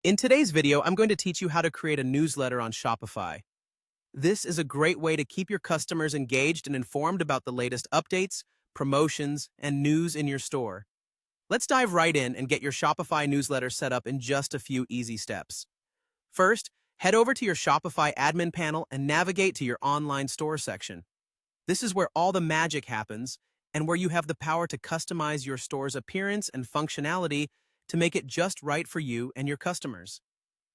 In today's video, I'm going to teach you how to create a newsletter on Shopify. This is a great way to keep your customers engaged and informed about the latest updates, promotions, and news in your store. Let's dive right in and get your Shopify newsletter set up in just a few easy steps. First, head over to your Shopify admin panel and navigate to your online store section. This is where all the magic happens and where you have the power to customize your store's appearance and functionality to make it just right for you and your customers.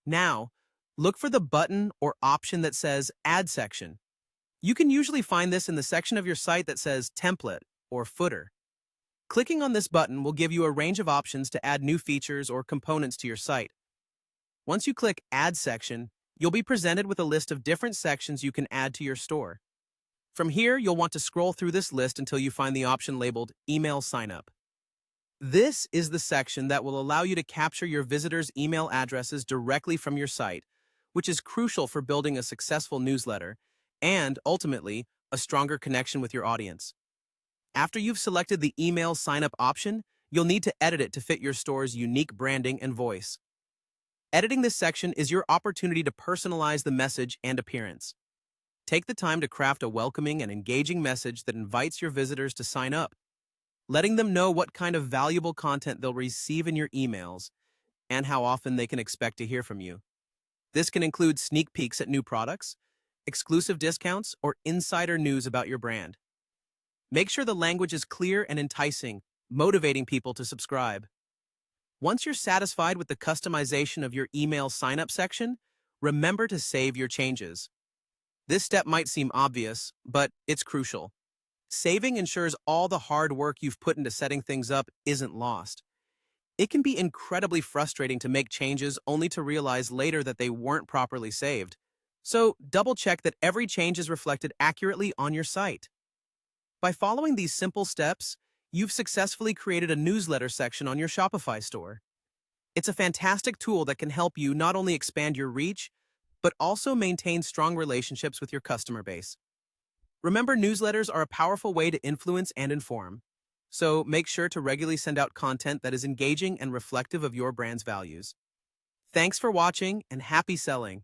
Now, look for the button or option that says Add Section. You can usually find this in the section of your site that says Template or Footer. Clicking on this button will give you a range of options to add new features or components to your site. Once you click Add Section, you'll be presented with a list of different sections you can add to your store. From here, you'll want to scroll through this list until you find the option labeled Email Signup. This is the section that will allow you to capture your visitors' email addresses directly from your site, which is crucial for building a successful newsletter and, ultimately, a stronger connection with your audience. After you've selected the email sign-up option, you'll need to edit it to fit your store's unique branding and voice. Editing this section is your opportunity to personalize the message and appearance. Take the time to craft a welcoming and engaging message that invites your visitors to sign up, letting them know what kind of valuable content they'll receive in your emails and how often they can expect to hear from you. This can include sneak peeks at new products, exclusive discounts, or insider news about your brand. Make sure the language is clear and enticing, motivating people to subscribe. Once you're satisfied with the customization of your email sign-up section, remember to save your changes. This step might seem obvious, but it's crucial. Saving ensures all the hard work you've put into setting things up isn't lost. It can be incredibly frustrating to make changes only to realize later that they weren't properly saved. So double-check that every change is reflected accurately on your site. By following these simple steps, you've successfully created a newsletter section on your Shopify store. It's a fantastic tool that can help you not only expand your reach, but also maintain strong relationships with your customer base. Remember, newsletters are a powerful way to influence and inform, so make sure to regularly send out content that is engaging and reflective of your brand's values. Thanks for watching and happy selling!